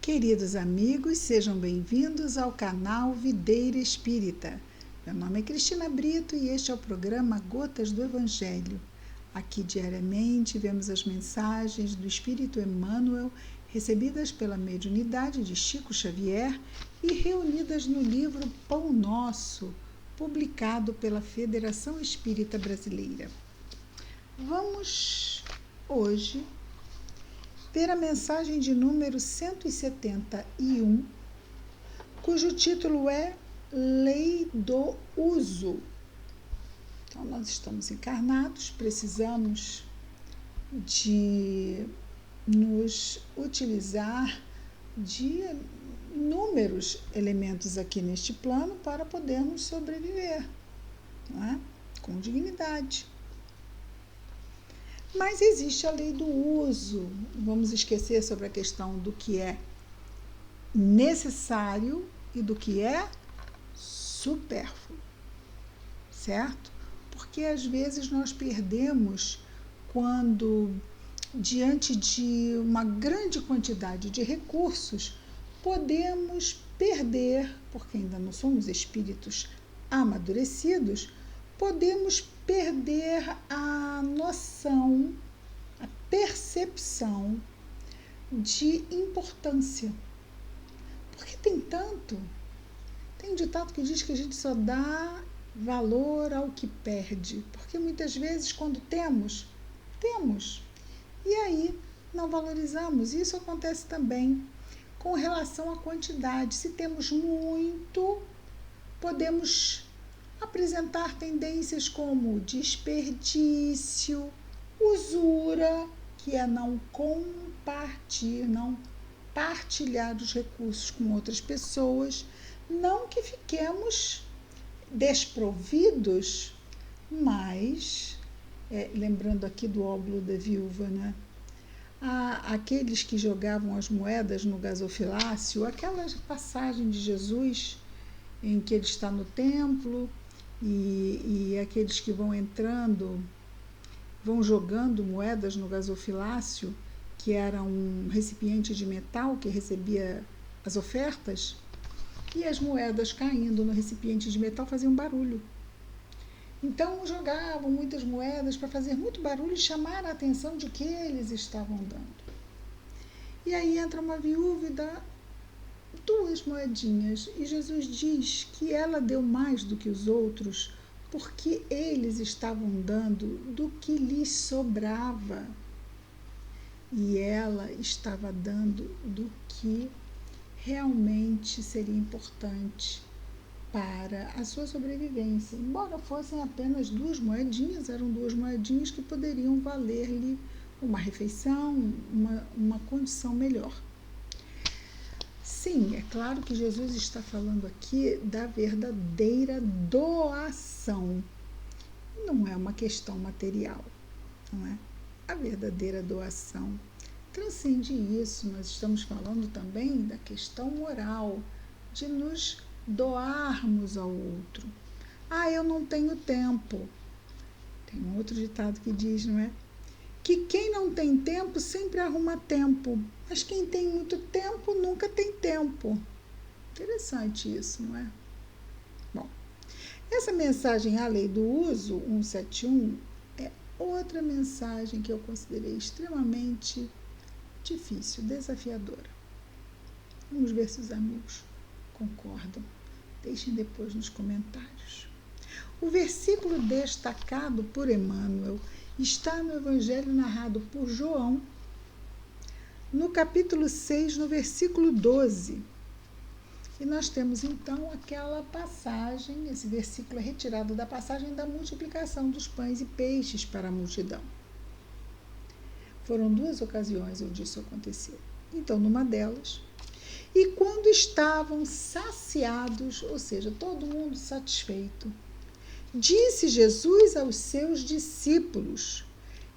Queridos amigos, sejam bem-vindos ao canal Videira Espírita. Meu nome é Cristina Brito e este é o programa Gotas do Evangelho. Aqui diariamente vemos as mensagens do Espírito Emmanuel recebidas pela mediunidade de Chico Xavier e reunidas no livro Pão Nosso, publicado pela Federação Espírita Brasileira. Vamos hoje ver a mensagem de número 171, cujo título é Lei do Uso. Então, nós estamos encarnados, precisamos de nos utilizar de inúmeros elementos aqui neste plano para podermos sobreviver, não é? Com dignidade. Mas existe a lei do uso. Vamos esquecer sobre a questão do que é necessário e do que é supérfluo, certo? Porque às vezes nós perdemos quando, diante de uma grande quantidade de recursos, podemos perder, porque ainda não somos espíritos amadurecidos, podemos perder a noção, a percepção de importância. Porque tem um ditado que diz que a gente só dá valor ao que perde. Porque muitas vezes quando temos, e aí não valorizamos. Isso acontece também com relação à quantidade. Se temos muito, podemos apresentar tendências como desperdício, usura, que é não partilhar os recursos com outras pessoas, não que fiquemos desprovidos, mas, lembrando aqui do óbolo da viúva, né? Aqueles que jogavam as moedas no gasofilácio, aquela passagem de Jesus em que ele está no templo, e aqueles que vão entrando, vão jogando moedas no gasofilácio, que era um recipiente de metal que recebia as ofertas, e as moedas caindo no recipiente de metal faziam barulho. Então jogavam muitas moedas para fazer muito barulho e chamar a atenção de que eles estavam dando. E aí entra uma viúva e dá 2 moedinhas, e Jesus diz que ela deu mais do que os outros porque eles estavam dando do que lhes sobrava e ela estava dando do que realmente seria importante para a sua sobrevivência. Embora fossem apenas 2 moedinhas, eram 2 moedinhas que poderiam valer-lhe uma refeição, uma condição melhor. Sim, é claro que Jesus está falando aqui da verdadeira doação. Não é uma questão material, não é? A verdadeira doação transcende isso. Nós estamos falando também da questão moral, de nos doarmos ao outro. Eu não tenho tempo. Tem um outro ditado que diz, não é? Que quem não tem tempo sempre arruma tempo, mas quem tem muito tempo nunca tem tempo. Interessante isso, não é? Bom, essa mensagem A Lei do Uso, 171, é outra mensagem que eu considerei extremamente difícil, desafiadora. Vamos ver se os amigos concordam. Deixem depois nos comentários. O versículo destacado por Emmanuel está no Evangelho narrado por João, no capítulo 6, no versículo 12. E nós temos, então, aquela passagem, esse versículo é retirado da passagem da multiplicação dos pães e peixes para a multidão. Foram 2 ocasiões onde isso aconteceu. Então, numa delas, e quando estavam saciados, ou seja, todo mundo satisfeito, disse Jesus aos seus discípulos: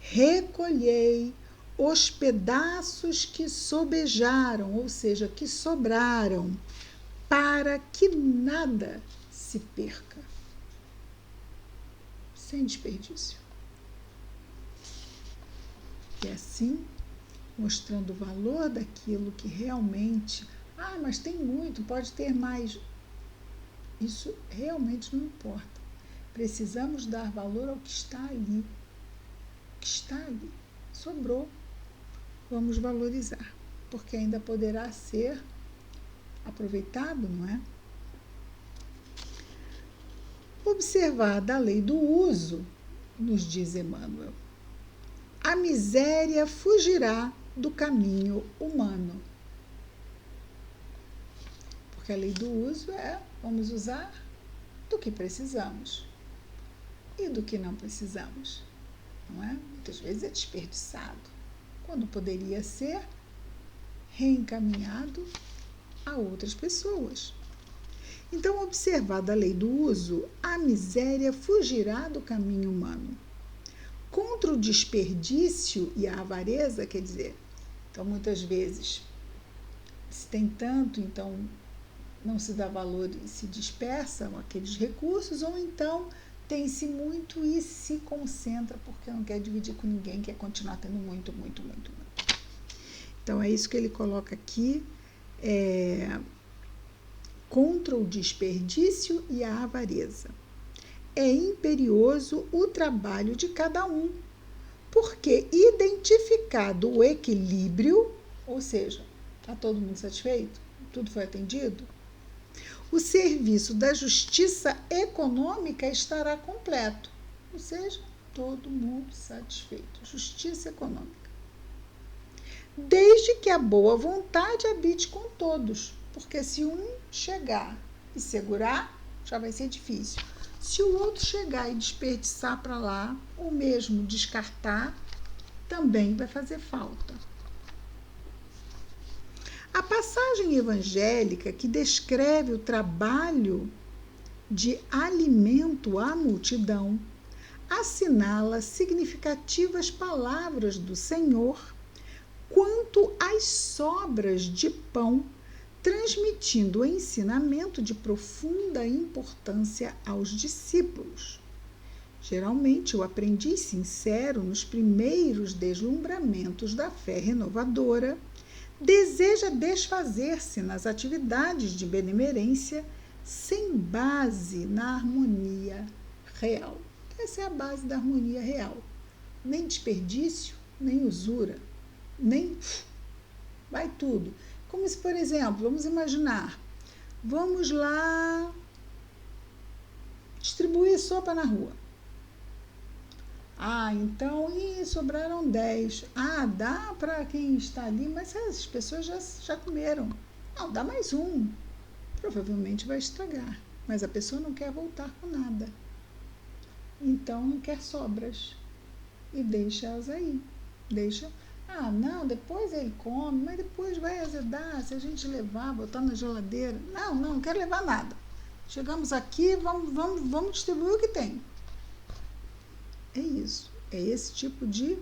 recolhei os pedaços que sobejaram, ou seja, que sobraram, para que nada se perca. Sem desperdício. E assim mostrando o valor daquilo que realmente, mas tem muito, pode ter mais. Isso realmente não importa. Precisamos dar valor ao que está ali. O que está ali. Sobrou. Vamos valorizar, porque ainda poderá ser aproveitado, não é? Observar da lei do uso, nos diz Emmanuel, a miséria fugirá do caminho humano. Porque a lei do uso vamos usar do que precisamos e do que não precisamos, não é? Muitas vezes é desperdiçado, quando poderia ser reencaminhado a outras pessoas. Então, observada a lei do uso, a miséria fugirá do caminho humano. Contra o desperdício e a avareza, quer dizer, então muitas vezes se tem tanto, então não se dá valor e se dispersam aqueles recursos, ou então tem-se muito e se concentra porque não quer dividir com ninguém, quer continuar tendo muito, muito, muito, muito. Então é isso que ele coloca aqui, contra o desperdício e a avareza. É imperioso o trabalho de cada um, porque identificado o equilíbrio, ou seja, está todo mundo satisfeito? Tudo foi atendido? O serviço da justiça econômica estará completo, ou seja, todo mundo satisfeito. Justiça econômica. Desde que a boa vontade habite com todos, porque se um chegar e segurar, já vai ser difícil. Se o outro chegar e desperdiçar para lá, ou mesmo descartar, também vai fazer falta. A passagem evangélica que descreve o trabalho de alimento à multidão assinala significativas palavras do Senhor quanto às sobras de pão, transmitindo o ensinamento de profunda importância aos discípulos. Geralmente, o aprendiz sincero, nos primeiros deslumbramentos da fé renovadora, deseja desfazer-se nas atividades de benemerência sem base na harmonia real. Essa é a base da harmonia real. Nem desperdício, nem usura, nem vai tudo. Como se, por exemplo, vamos imaginar, vamos lá distribuir sopa na rua. Então, sobraram 10. Dá para quem está ali, mas as pessoas já comeram. Não, dá mais um. Provavelmente vai estragar, mas a pessoa não quer voltar com nada. Então, não quer sobras. E deixa elas aí. Não, depois ele come, mas depois vai azedar, se a gente levar, botar na geladeira. Não quero levar nada. Chegamos aqui, vamos distribuir o que tem. É isso, é esse tipo de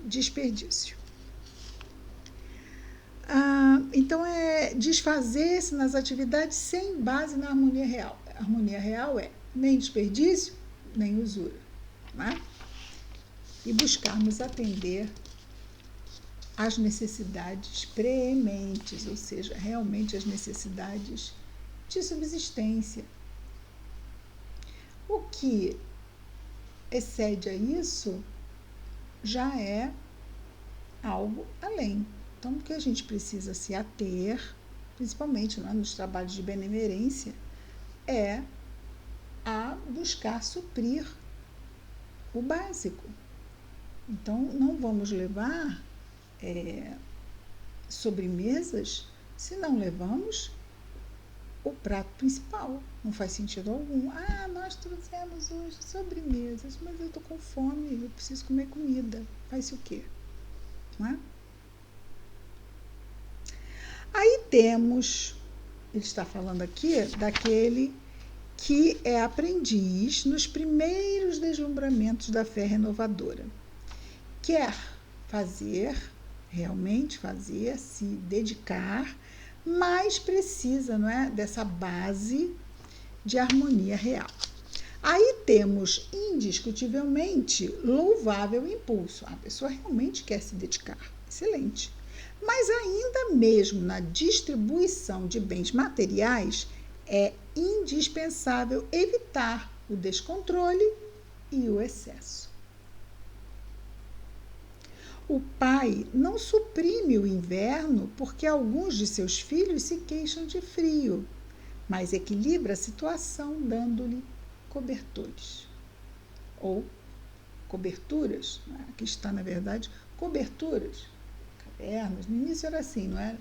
desperdício. Então, é desfazer-se nas atividades sem base na harmonia real. A harmonia real é nem desperdício, nem usura. E buscarmos atender às necessidades prementes, ou seja, realmente as necessidades de subsistência. O que excede a isso já é algo além. Então, o que a gente precisa se ater, principalmente nos trabalhos de benemerência, é a buscar suprir o básico. Então, não vamos levar sobremesas se não levamos o prato principal. Não faz sentido algum. Nós trouxemos hoje sobremesas, mas eu estou com fome, eu preciso comer comida. Faz-se o quê? Não é? Aí temos, ele está falando aqui daquele que é aprendiz nos primeiros deslumbramentos da fé renovadora. Quer realmente fazer, se dedicar, mas precisa, dessa base de harmonia real. Aí temos indiscutivelmente louvável impulso. A pessoa realmente quer se dedicar. Excelente. Mas ainda mesmo na distribuição de bens materiais, é indispensável evitar o descontrole e o excesso. O pai não suprime o inverno porque alguns de seus filhos se queixam de frio, mas equilibra a situação dando-lhe cobertores ou coberturas. Aqui está, na verdade, coberturas, cavernas. No início era assim, não era?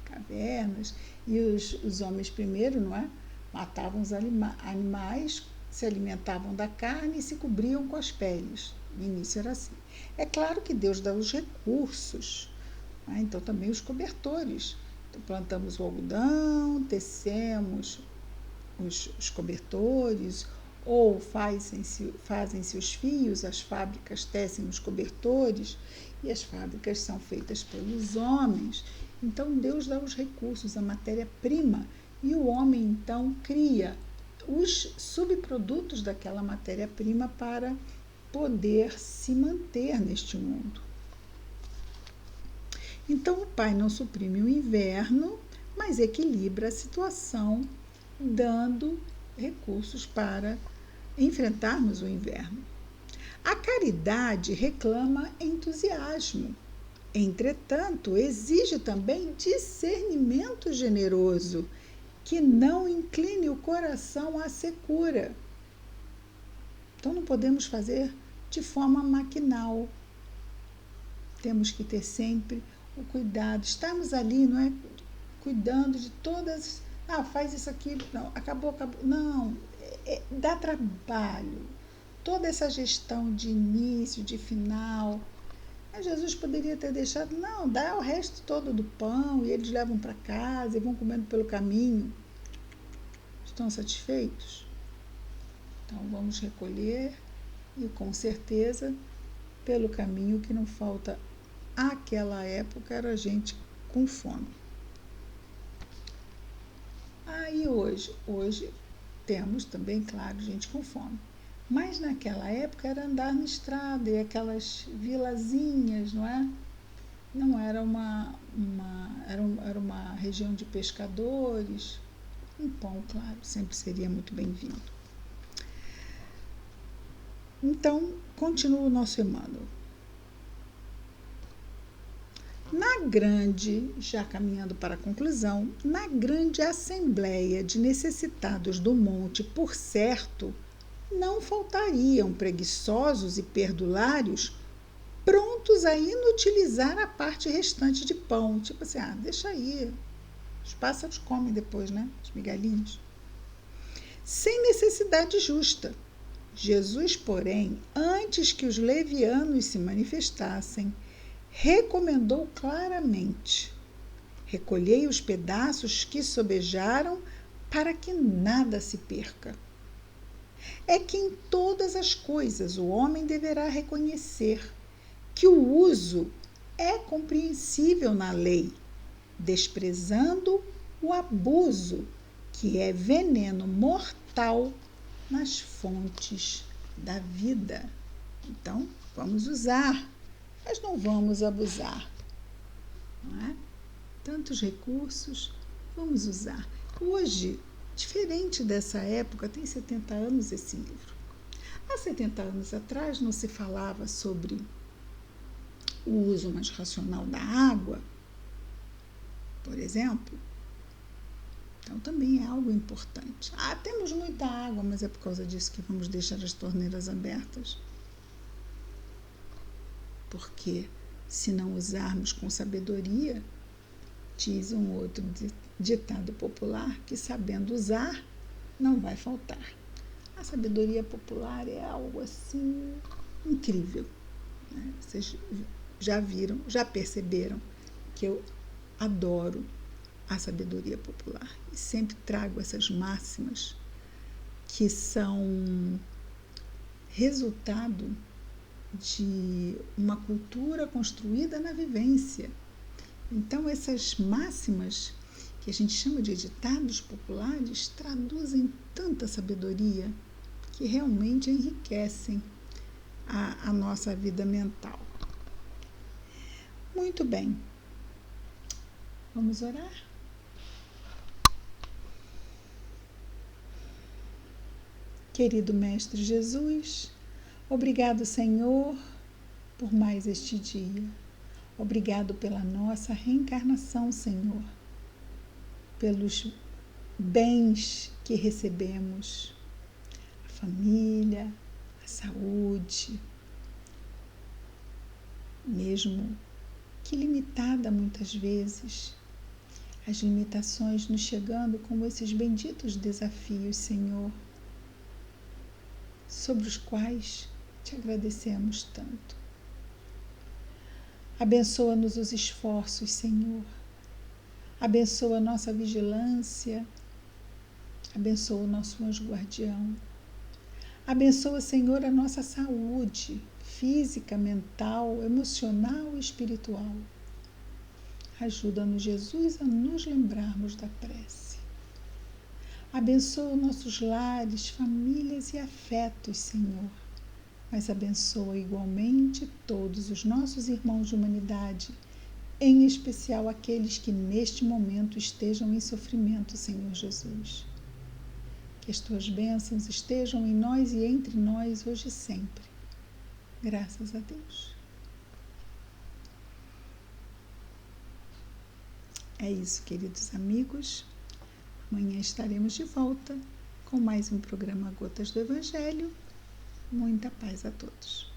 Cavernas. E os homens primeiro, não é? Matavam os animais, se alimentavam da carne e se cobriam com as peles. No início era assim. É claro que Deus dá os recursos, né? Então também os cobertores. Então, plantamos o algodão, tecemos os cobertores, ou fazem-se os fios, as fábricas tecem os cobertores, e as fábricas são feitas pelos homens. Então Deus dá os recursos, a matéria-prima, e o homem então cria os subprodutos daquela matéria-prima para poder se manter neste mundo. Então o pai não suprime o inverno, mas equilibra a situação, dando recursos para enfrentarmos o inverno. A caridade reclama entusiasmo. Entretanto, exige também discernimento generoso, que não incline o coração à secura. Então, não podemos fazer de forma maquinal. Temos que ter sempre o cuidado, estarmos ali, não é? Cuidando de todas. Faz isso aqui, não, acabou. Não, dá trabalho. Toda essa gestão de início, de final. Jesus poderia ter deixado, não, dá o resto todo do pão e eles levam para casa e vão comendo pelo caminho. Estão satisfeitos? Então vamos recolher e com certeza pelo caminho que não falta àquela época era gente com fome. E hoje temos também, claro, gente com fome. Mas naquela época era andar na estrada e aquelas vilazinhas, não é? Não era era uma região de pescadores. Um pão, claro, sempre seria muito bem-vindo. Então, continua o nosso Emmanuel. Já caminhando para a conclusão, na grande assembleia de necessitados do monte, por certo, não faltariam preguiçosos e perdulários prontos a inutilizar a parte restante de pão. Tipo assim, deixa aí, os pássaros comem depois, né? Os migalhinhos. Sem necessidade justa. Jesus, porém, antes que os levianos se manifestassem, recomendou claramente: recolhei os pedaços que sobejaram para que nada se perca. É que em todas as coisas o homem deverá reconhecer que o uso é compreensível na lei, desprezando o abuso, que é veneno mortal nas fontes da vida. Então, vamos usar, mas não vamos abusar. Não é? Tantos recursos, vamos usar. Hoje, diferente dessa época, tem 70 anos esse livro. Há 70 anos atrás não se falava sobre o uso mais racional da água, por exemplo. Então, também é algo importante. Temos muita água, mas é por causa disso que vamos deixar as torneiras abertas. Porque, se não usarmos com sabedoria, diz um outro ditado popular, que sabendo usar, não vai faltar. A sabedoria popular é algo assim incrível, né? Vocês já viram, já perceberam que eu adoro a sabedoria popular e sempre trago essas máximas que são resultado de uma cultura construída na vivência. Então, essas máximas, que a gente chama de ditados populares, traduzem tanta sabedoria que realmente enriquecem a nossa vida mental. Muito bem. Vamos orar? Querido Mestre Jesus, obrigado, Senhor, por mais este dia. Obrigado pela nossa reencarnação, Senhor, pelos bens que recebemos, a família, a saúde, mesmo que limitada muitas vezes, as limitações nos chegando como esses benditos desafios, Senhor, sobre os quais te agradecemos tanto. Abençoa-nos os esforços, Senhor. Abençoa a nossa vigilância. Abençoa o nosso anjo guardião. Abençoa, Senhor, a nossa saúde física, mental, emocional e espiritual. Ajuda-nos, Jesus, a nos lembrarmos da prece. Abençoa nossos lares, famílias e afetos, Senhor. Mas abençoa igualmente todos os nossos irmãos de humanidade, em especial aqueles que neste momento estejam em sofrimento, Senhor Jesus. Que as tuas bênçãos estejam em nós e entre nós hoje e sempre. Graças a Deus. É isso, queridos amigos. Amanhã estaremos de volta com mais um programa Gotas do Evangelho. Muita paz a todos.